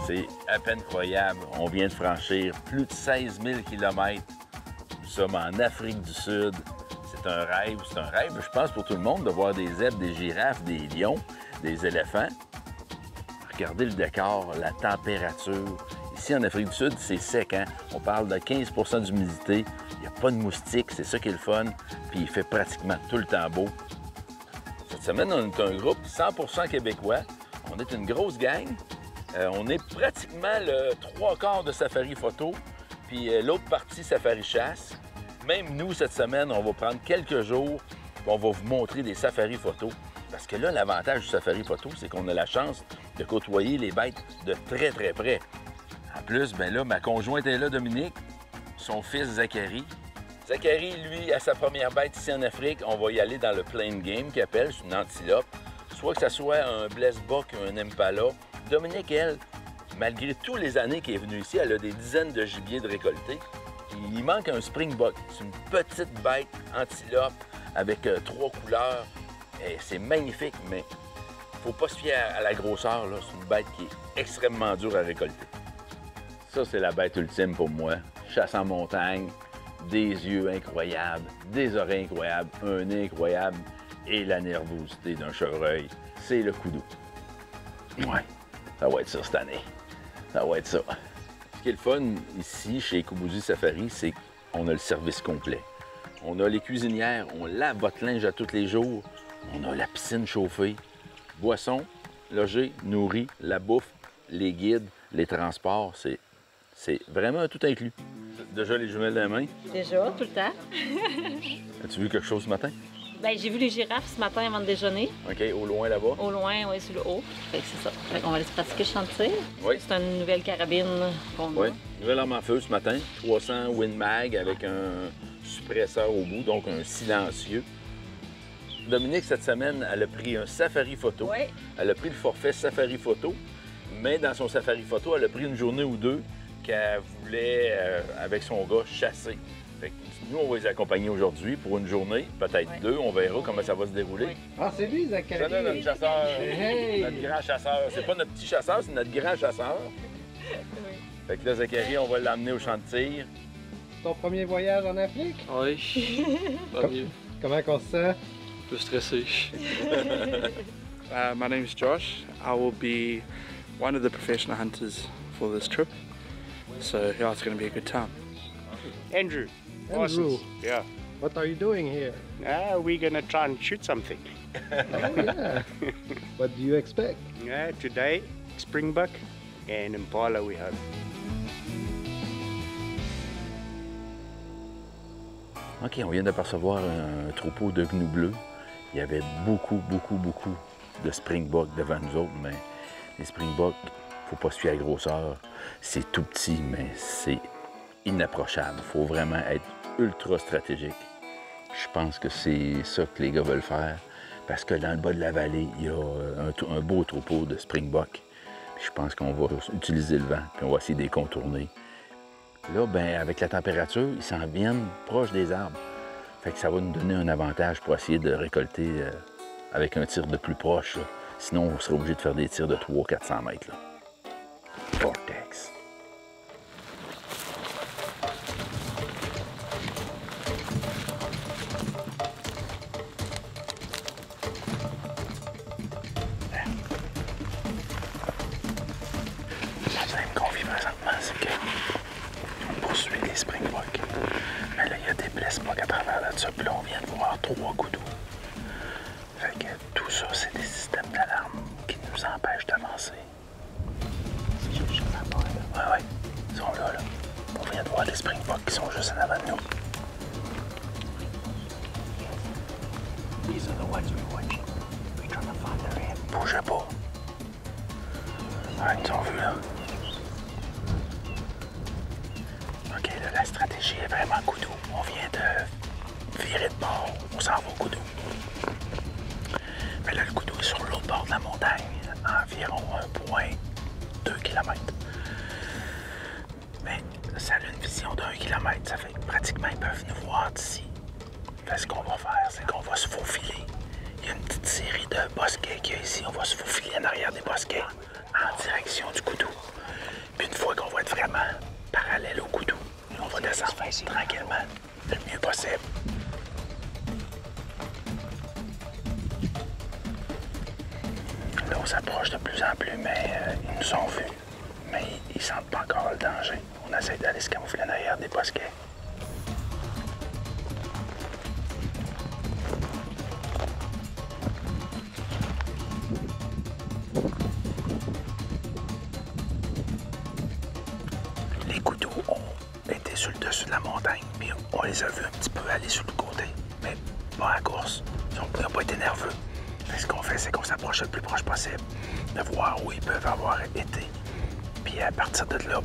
C'est à peine croyable. On vient de franchir plus de 16 000 km. Nous sommes en Afrique du Sud. C'est un rêve, je pense, pour tout le monde de voir des zèbres, des girafes, des lions, des éléphants. Regardez le décor, la température. Ici, en Afrique du Sud, c'est sec, hein? On parle de 15 d'humidité. Il n'y a pas de moustiques, c'est ça qui est le fun. Puis il fait pratiquement tout le temps beau. Cette semaine, on est un groupe 100 québécois. On est une grosse gang. On est pratiquement le 3/4 de Safari Photo, puis l'autre partie Safari Chasse. Même nous, cette semaine, on va prendre quelques jours, puis on va vous montrer des Safari Photo. Parce que là, l'avantage du Safari Photo, c'est qu'on a la chance de côtoyer les bêtes de très, très près. En plus, bien là, ma conjointe est là, Dominique, son fils Zachary. Zachary, lui, a sa première bête ici en Afrique. On va y aller dans le plain game, qu'il appelle, c'est une antilope. Soit que ce soit un blessbuck ou un impala. Dominique, elle, malgré toutes les années qu'elle est venue ici, elle a des dizaines de gibiers de récolter. Il manque un springbuck. C'est une petite bête antilope avec 3 couleurs. C'est magnifique, mais faut pas se fier à la grosseur. C'est une bête qui est extrêmement dure à récolter. Ça, c'est la bête ultime pour moi. Chasse en montagne, des yeux incroyables, des oreilles incroyables, un nez incroyable et la nervosité d'un chevreuil. C'est le coudou. Ouais. Ça va être ça cette année. Ça va être ça. Ce qui est le fun ici, chez Koubouzi Safari, c'est qu'on a le service complet. On a les cuisinières, on lave votre linge à tous les jours. On a la piscine chauffée, boissons, logés, nourris, la bouffe, les guides, les transports. C'est vraiment tout inclus. Déjà les jumelles dans la main? Déjà, tout le temps. As-tu vu quelque chose ce matin? Bien, j'ai vu les girafes ce matin avant de déjeuner. OK, au loin là-bas? Au loin, oui, sur le haut. Fait que c'est ça. Fait qu'on va aller se pratiquer le champ de tir. Oui. C'est une nouvelle carabine qu'on a. Oui. Nouvelle arme à feu ce matin. 300 Win Mag avec un suppresseur au bout, donc un silencieux. Dominique, cette semaine, elle a pris un Safari Photo. Oui. Elle a pris le forfait Safari Photo, mais dans son Safari Photo, elle a pris une journée ou deux qu'elle voulait, avec son gars, chasser. Fait que nous, on va les accompagner aujourd'hui pour une journée, peut-être deux. On verra comment ça va se dérouler. Oui. Ah, c'est lui, Zachary. C'est notre chasseur, Hey! notre grand chasseur. C'est pas notre petit chasseur, c'est notre grand chasseur. Oui. Fait que là, Zachary, on va l'emmener au champ de tir. Ton premier voyage en Afrique? Oui, pas mieux. Comment on se sent? Un peu stressé. My name is Josh. I will be one of the professional hunters for this trip. So yeah, it's going to be a good time. Andrew. Andrew. License. Yeah. What are you doing here? We're gonna try and shoot something. Oh, yeah. What do you expect? Today, springbuck and impala we have. OK, on vient d'apercevoir un troupeau de gnous bleus. Il y avait beaucoup de springbuck devant nous autres, mais les springbuck, faut pas se fier à la grosseur. C'est tout petit, mais c'est inapprochable. Faut vraiment être ultra stratégique. Je pense que c'est ça que les gars veulent faire, parce que dans le bas de la vallée, il y a un beau troupeau de springbuck. Puis je pense qu'on va utiliser le vent, puis on va essayer de les contourner. Là, ben, avec la température, ils s'en viennent proches des arbres. Fait que ça va nous donner un avantage pour essayer de récolter avec un tir de plus proche. Là. Sinon, on serait obligé de faire des tirs de 300-400 mètres. Là. Vortex. Vous allez me confier présentement, c'est que on poursuit les springbuck. Mais là, il y a des blessbuck à travers là-dessus. Puis là, on vient de voir 3 goudous. Fait que tout ça, c'est des systèmes d'alarme qui nous empêchent d'avancer. C'est juste là-bas, là. Ouais, ils sont là, là. On vient de voir des springbuck qui sont juste en avant de nous. These are the ones we're watching. We're trying to find their head. Bougez pas. Ouais, ils nous ont vus, là. OK, là, la stratégie est vraiment coudou. On vient de virer de bord. On s'en va au coudou. Mais là, le coudou est sur l'autre bord de la montagne, à environ 1,2 km. Mais ça a une vision d'1 km. Ça fait que pratiquement, ils peuvent nous voir d'ici. Là, ce qu'on va faire, c'est qu'on va se faufiler. Il y a une petite série de bosquets qu'il y a ici. On va se faufiler en arrière des bosquets, en direction du coudou. parallèle au coudou. Et on va descendre tranquillement, le mieux possible. Là, on s'approche de plus en plus, mais ils nous ont vus. Mais ils sentent pas encore le danger. On essaie d'aller se camoufler derrière des bosquets. Les coudous ont été sur le dessus de la montagne, puis on les a vus un petit peu aller sur le côté, mais pas à course. Ils n'ont pas été nerveux. Mais ce qu'on fait, c'est qu'on s'approche le plus proche possible de voir où ils peuvent avoir été. Puis à partir de là,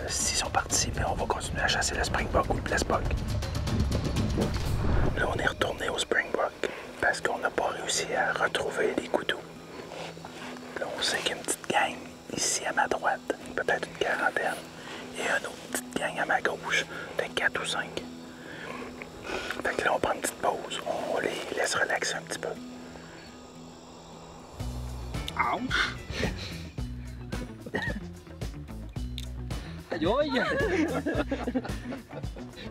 s'ils sont partis, on va continuer à chasser le springbok ou le blessbok. Là, on est retourné au springbok parce qu'on n'a pas réussi à retrouver les coudous. Là, on sait qu'il y a une petite gang ici à ma droite, peut-être une quarantaine, et une autre petite gang à ma gauche, peut-être 4 ou 5. Fait que là, on prend une petite pause, on les laisse relaxer un petit peu. Ouch!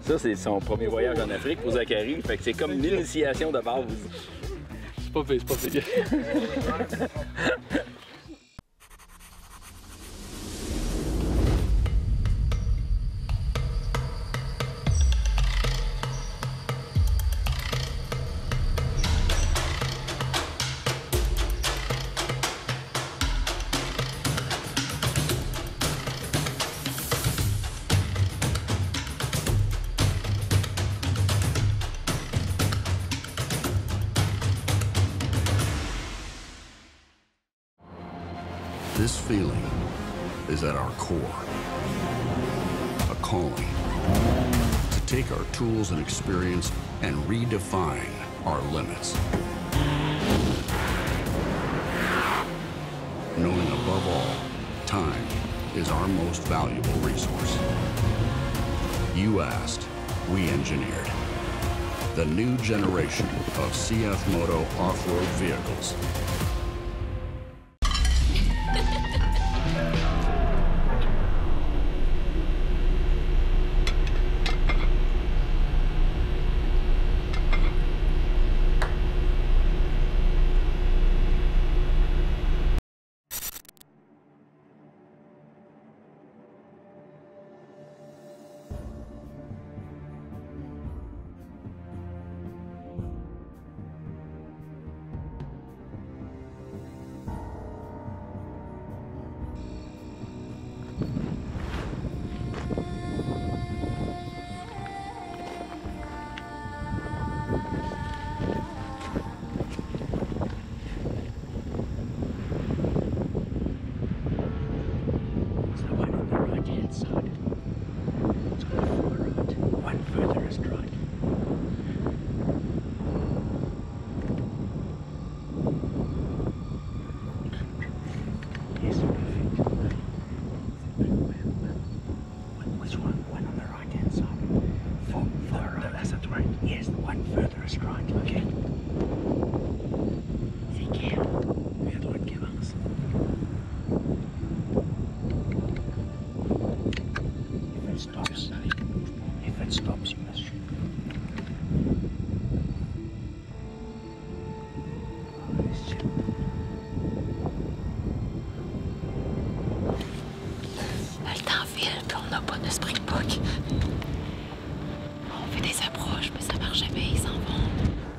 Ça, c'est son premier voyage en Afrique pour Zachary. Fait que c'est comme l'initiation de base. C'est pas pire, c'est pas pire. This feeling is at our core, a calling to take our tools and experience and redefine our limits. Knowing above all, time is our most valuable resource. You asked, we engineered. The new generation of CF Moto off-road vehicles.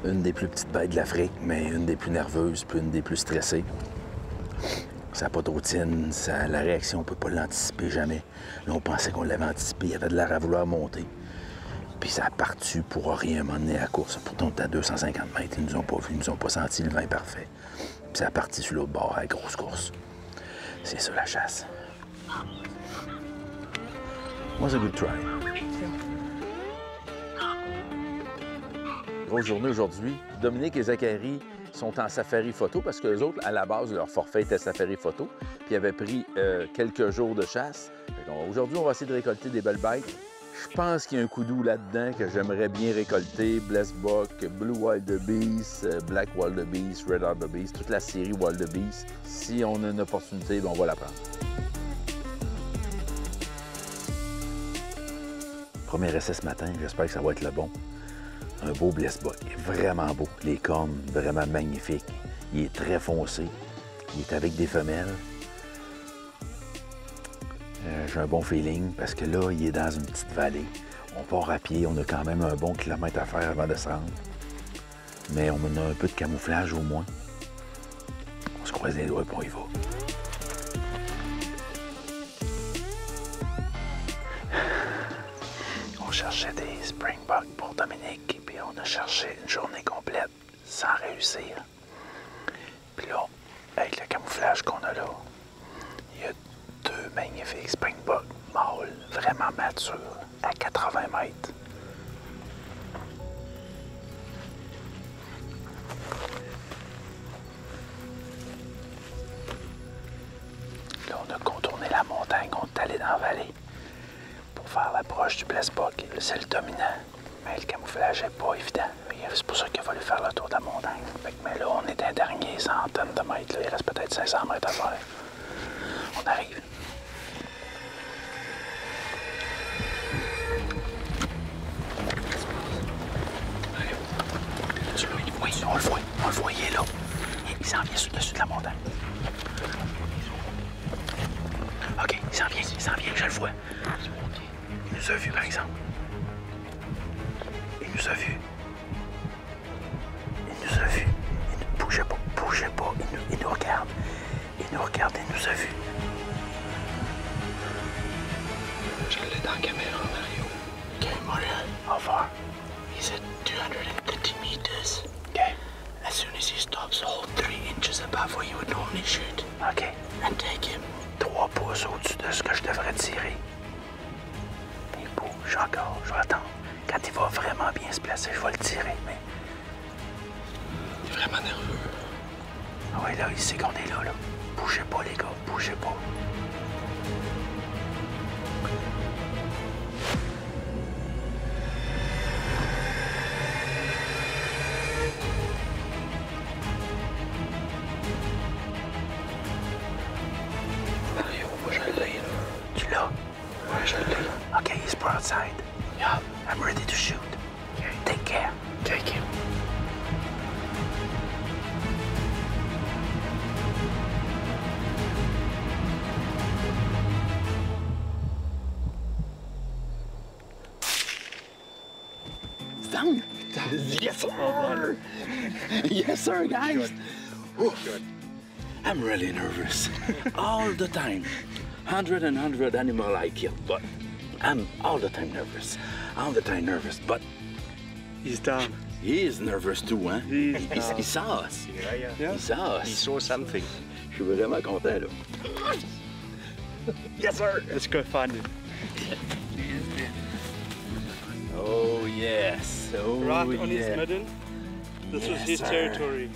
Une des plus petites bêtes de l'Afrique, mais une des plus nerveuses, puis une des plus stressées. Ça n'a pas de routine, la réaction, on ne peut pas l'anticiper jamais. Là, on pensait qu'on l'avait anticipé, il y avait de l'air à vouloir monter. Puis ça a parti pour rien m'emmener à la course. Pourtant, on était à 250 mètres, ils nous ont pas vus, ils nous ont pas senti le vent parfait. Puis ça a parti sur l'autre bord à la grosse course. C'est ça la chasse. Was a good try. Grosse journée aujourd'hui. Dominique et Zachary sont en safari photo parce que les autres, à la base, leur forfait était safari photo. Puis ils avaient pris quelques jours de chasse. Aujourd'hui, on va essayer de récolter des belles bêtes. Je pense qu'il y a un coudou là-dedans que j'aimerais bien récolter. Blessbok, Blue Wildebeest, Black Wildebeest, Red Wildebeest, toute la série Wildebeest. Si on a une opportunité, on va la prendre. premier essai ce matin. J'espère que ça va être le bon. Un beau blesse-buck. Vraiment beau. Les cornes, vraiment magnifiques. Il est très foncé. Il est avec des femelles. J'ai un bon feeling parce que là, il est dans une petite vallée. On part à pied. On a quand même un bon kilomètre à faire avant de se rendre. Mais on a un peu de camouflage au moins. On se croise les doigts et on y va. On cherchait des springbucks pour Dominique, puis on a cherché une journée complète sans réussir. Puis là, avec le camouflage qu'on a là, il y a 2 magnifiques springbucks mâles, vraiment matures, à 80 mètres. Là, on a contourné la montagne, on est allé dans la vallée pour faire l'approche du blesse-buck. C'est le dominant, mais le camouflage n'est pas évident. C'est pour ça qu'il a fallu faire le tour de la montagne. Mais là, on est un dernier centaine de mètres. Là. Il reste peut-être 500 mètres à faire. On arrive. Oui, on le voit, il est là. Il s'en vient sur le dessus de la montagne. OK, il s'en vient, je le vois. Il nous a vus, par exemple. Il nous a vus. Il ne bougeait pas. Il nous regarde. Il nous a vus. Je l'ai dans la caméra, Mario. OK, Mario. How far? He's at 250 meters. OK. As soon as he stops, hold 3 inches above where you would normally shoot. OK. And take him. 3 pouces au-dessus de ce que je devrais tirer. Il bouge encore. Je vais attendre. Quand il va vraiment bien se placer, je vais le tirer, mais... Il est vraiment nerveux. Ah oui, là, il sait qu'on est là. Bougez pas, les gars. Bougez pas. Mario, moi, je l'ai, là. Tu l'as? Ouais, je l'ai. OK, he's broadside. Yeah, I'm ready to shoot. Okay. Take care. Take him. Down. Yes, sir. Yes, sir, guys. Good. I'm really nervous. All the time. 100 animal I kill, but I'm all the time nervous. But He's down. he is nervous too, hein? He saw us. Yeah. He saw us. He saw something. Je suis vraiment content, là. Yes, sir. Let's go find him. Oh, yes. Oh, Right on his yeah. midden. This was Yes, his sir. territory.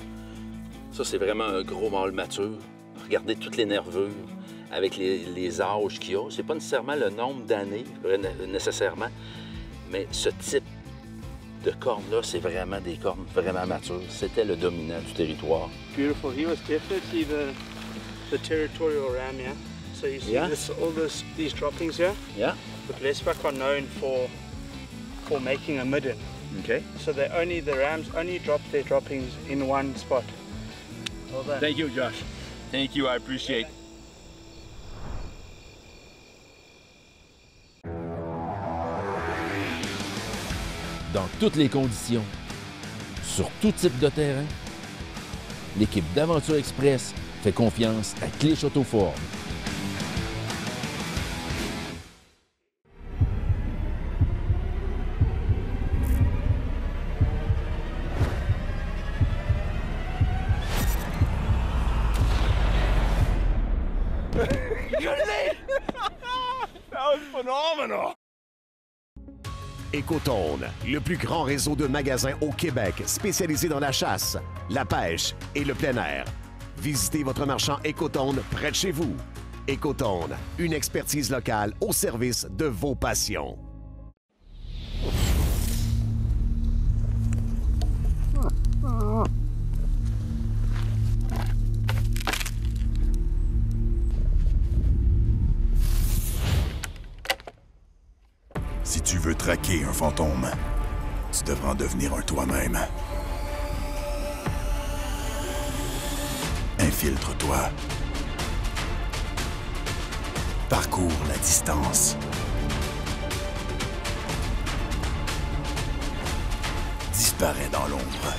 Ça, c'est vraiment un gros mâle mature. Regardez toutes les nervures avec les âges qu'il a. C'est pas nécessairement le nombre d'années, nécessairement, mais ce type de cornes-là, c'est vraiment des cornes vraiment matures. C'était le dominant du territoire. Beautiful. He was definitely the territorial ram, yeah? So you see Yeah. these droppings here? Yeah? The blessbuck are known for making a midden. OK. So the rams only drop their droppings in one spot. Well done. Thank you, Josh. Thank you, I appreciate. Dans toutes les conditions, sur tout type de terrain, l'équipe d'Aventure Express fait confiance à Clich Auto Ford. Ecotone, le plus grand réseau de magasins au Québec spécialisé dans la chasse, la pêche et le plein air. Visitez votre marchand Ecotone près de chez vous. Ecotone, une expertise locale au service de vos passions. Si tu veux veux traquer un fantôme, tu devras en devenir un toi-même. Infiltre-toi. Parcours la distance. Disparais dans l'ombre.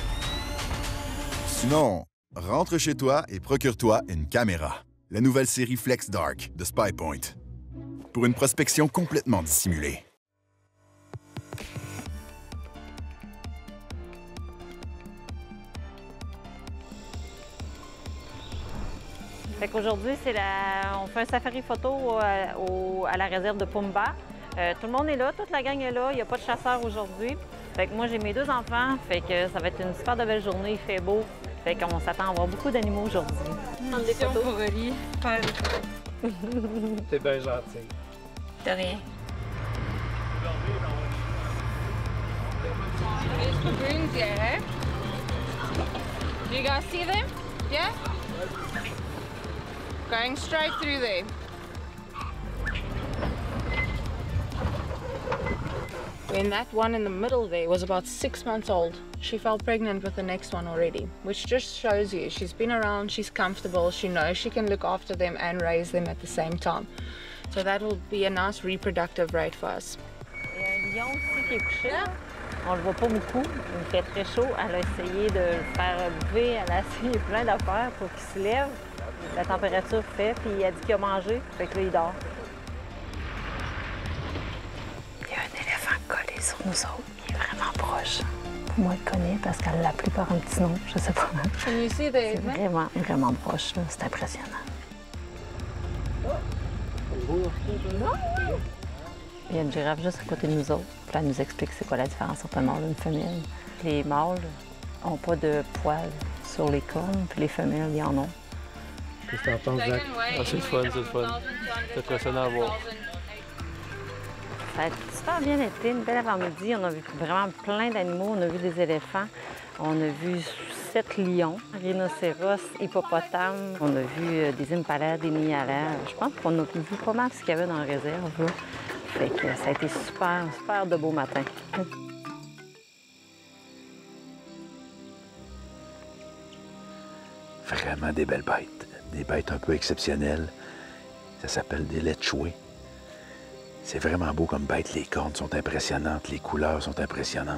Sinon, rentre chez toi et procure-toi une caméra. La nouvelle série Flex Dark de SpyPoint. Pour une prospection complètement dissimulée. Fait qu'aujourd'hui, on fait un safari photo à la réserve de Pumba. Tout le monde est là, toute la gang est là, il n'y a pas de chasseurs aujourd'hui. Fait que moi, j'ai mes 2 enfants, fait que ça va être une super de belle journée, il fait beau. Fait qu'on s'attend à voir beaucoup d'animaux aujourd'hui. Prendre des photos pour Oli. T'es bien gentil. De rien. Yeah. You guys see them? Yeah? Going straight through there. When that one in the middle there was about 6 months old, she fell pregnant with the next one already, which just shows you she's been around, she's comfortable, she knows she can look after them and raise them at the same time. So that will be a nice reproductive rate for us. Il y a un lion aussi qui est couché. On le voit pas beaucoup, il fait très chaud. Elle a essayé de le faire lever, elle a essayé plein d'affaires pour qu'il se lève. La température fait, puis elle dit qu'il a mangé, fait que là, il dort. Il y a un éléphant collé sur nous autres, il est vraiment proche. Pour moi, il le connaît parce qu'elle l'appelle par un petit nom, je sais pas. C'est vraiment, vraiment proche, là. C'est impressionnant. Il y a une girafe juste à côté de nous autres, puis elle nous explique c'est quoi la différence entre un mâle et une femelle. Les mâles n'ont pas de poils sur les cornes, puis les femelles, ils en ont. Qu'est-ce que t'en penses, Zach? Ah, c'est le fun, c'est le fun. C'est impressionnant à voir. Ça a super bien été, une belle avant-midi. On a vu vraiment plein d'animaux. On a vu des éléphants, on a vu 7 lions, rhinocéros, hippopotames. On a vu des impalas, des nialas. Je pense qu'on a vu pas mal ce qu'il y avait dans la réserve, là. Fait que ça a été super, super de beau matin. Vraiment des belles bêtes. Des bêtes un peu exceptionnelles. Ça s'appelle des letchoués. C'est vraiment beau comme bête. Les cornes sont impressionnantes, les couleurs sont impressionnantes.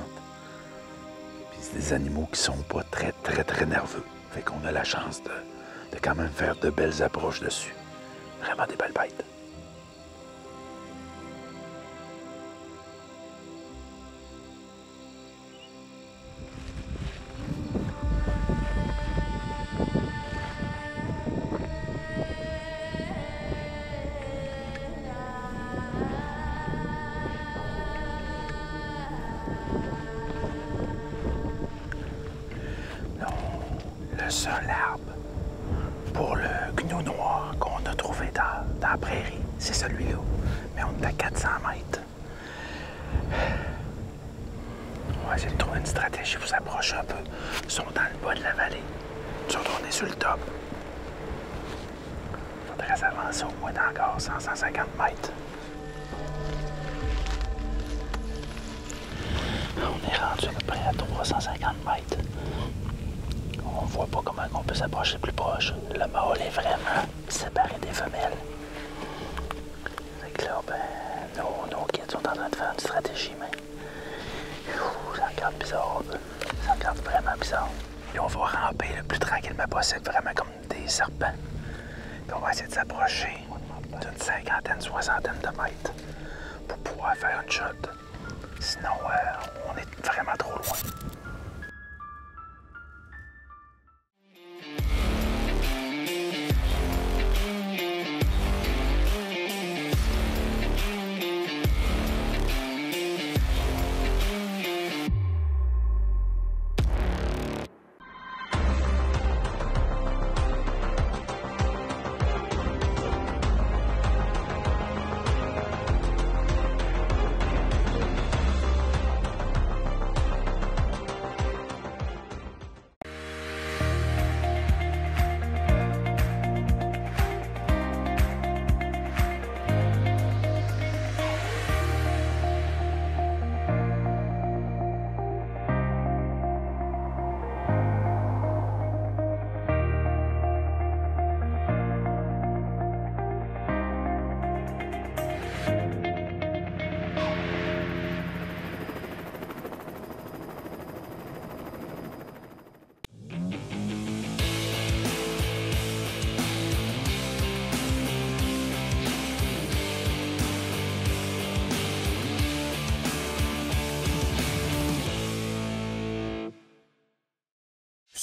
Puis c'est des animaux qui sont pas très, très, très nerveux. Fait qu'on a la chance de quand même faire de belles approches dessus. Vraiment des belles bêtes. Le seul arbre pour le gnou noir qu'on a trouvé dans la prairie, c'est celui-là. Mais on est à 400 mètres. On va essayer de trouver une stratégie pour s'approcher un peu. Ils sont dans le bas de la vallée. Nous autres, on est sur le top. Il faudrait s'avancer au moins d'encore 100-150 mètres. On est rendu à peu près à 350 mètres. On voit pas comment on peut s'approcher plus proche. Le mâle est vraiment séparé des femelles. Fait que là, ben, nos kids sont en train de faire une stratégie, mais ça regarde bizarre. Ça regarde vraiment bizarre. Et on va ramper le plus tranquillement possible, vraiment comme des serpents. Puis on va essayer de s'approcher d'une 50-60 de mètres pour pouvoir faire une shot. Sinon, on est vraiment trop loin.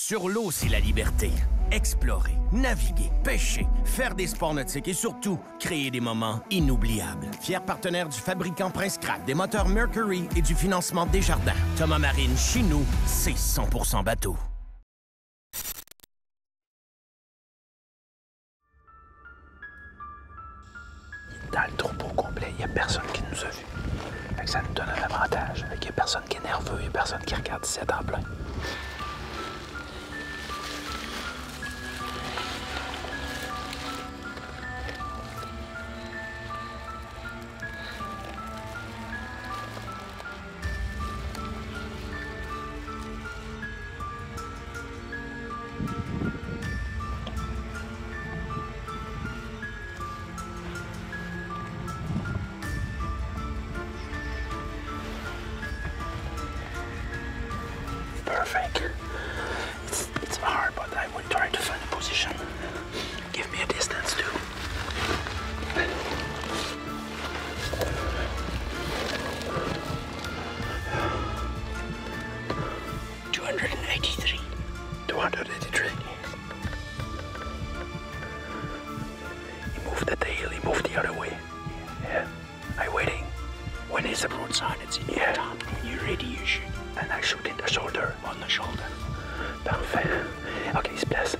Sur l'eau, c'est la liberté. Explorer, naviguer, pêcher, faire des sports nautiques et surtout, créer des moments inoubliables. Fier partenaire du fabricant Prince Craft, des moteurs Mercury et du financement Desjardins. Thomas Marine, chez nous, c'est 100% bateau. Dans le troupeau complet, il n'y a personne qui nous a vus. Fait que ça nous donne un avantage. Il n'y a personne qui est nerveux, il n'y a personne qui regarde ici à temps plein. Perfect. It's hard, but I will try to find a position. Give me a distance too. 283. 283. He moved the tail, he moved the other way. Yeah. I'm waiting. When is the broadside? It's in your top. When you're ready, you shoot. And I shoot in the shoulder. On the shoulder. Parfait. OK, il se place.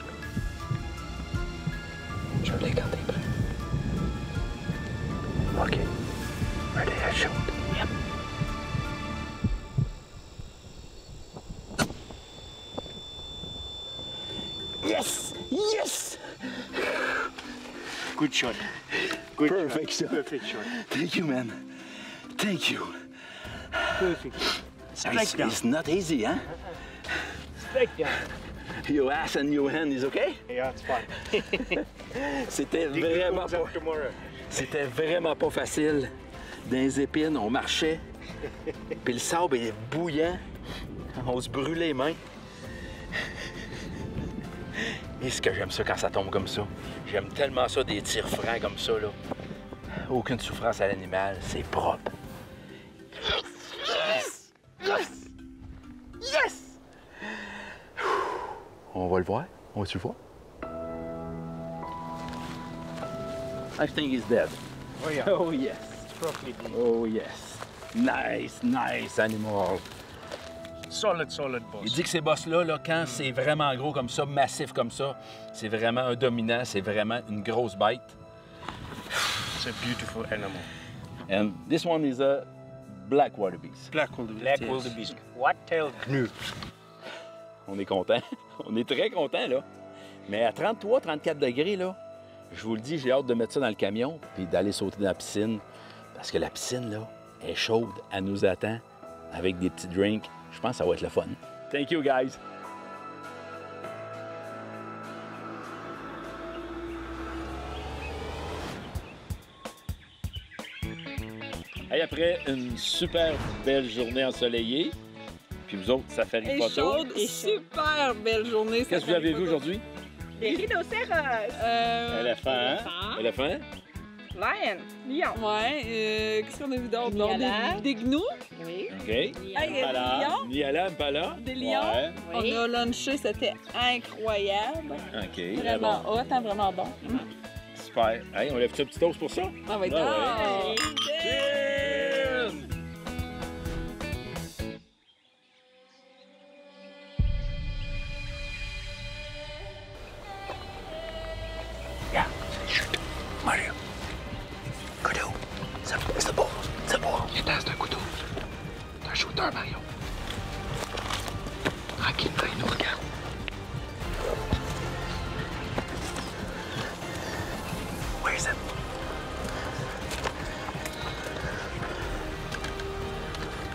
Je vais l'écarter près. OK. Ready, I shoot. Yep. Yes! Yes! Good shot. Good Perfect shot. Perfect shot. Thank you, man. Thank you. Perfect. It's not easy, huh? Straight down. Your ass and your hand is okay? Yeah, it's fine. C'était vraiment pas facile. Dans les épines, on marchait. Puis le sable est bouillant. On se brûlait les mains. Et ce que j'aime ça quand ça tombe comme ça. J'aime tellement ça, des tirs francs comme ça, là. Aucune souffrance à l'animal, c'est propre. Yes! Yes! Yes! On va le voir. On va-tu le voir? I think he's dead. Oh yeah. Oh yes. Roughly dead. Oh yes. Nice, nice animal. Solid boss. Il dit que ces boss-là, là, quand c'est vraiment gros comme ça, massif comme ça, c'est vraiment un dominant, c'est vraiment une grosse bête. It's a beautiful animal. And this one is a black wildebeest. Black wildebeest. White-tailed gnu. On est content. On est très content, là. Mais à 33-34 degrés, là, je vous le dis, j'ai hâte de mettre ça dans le camion puis d'aller sauter dans la piscine. Parce que la piscine, là, est chaude. Elle nous attend avec des petits drinks. Je pense que ça va être le fun. Thank you, guys. Hey, après une super belle journée ensoleillée, puis vous autres, safari photo. Chaude et super belle journée. Qu'est-ce que vous avez vu aujourd'hui? Des rhinocéros. Éléphant? Lion. Ouais. Qu'est-ce qu'on a vu d'autre? Des gnous. Oui. OK. Impala. Des lions. Ouais. On a lunché, c'était incroyable. OK. Vraiment hot, hein, vraiment bon. Super. Hey, on lève-tu un petit toast pour ça? Ah oui, Cheers! Yeah, shoot. Mario. Couteau. C'est bon. C'est bon. C'est un couteau. C'est un shooter, Mario. Tranquillement, il nous regarde. Where is it?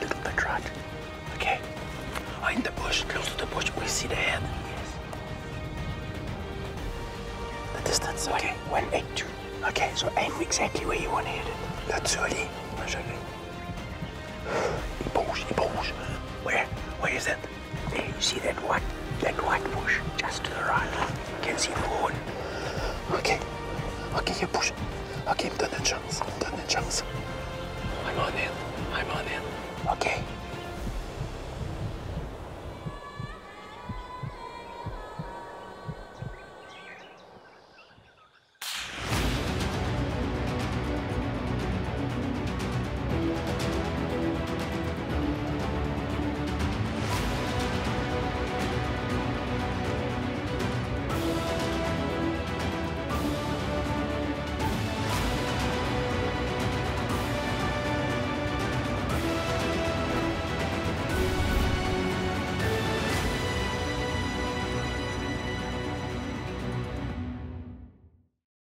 Little bit right. Okay. Oh, in the bush, close to the bush, we see the head. Yes. The distance, okay. 182. Okay, so aim exactly where you want to hit it. That's solid. He bouge. Where is it? There, you see that white bush just to the right. You can see the wood. Okay, you push. Okay, me donne une chance. I'm on in. Okay.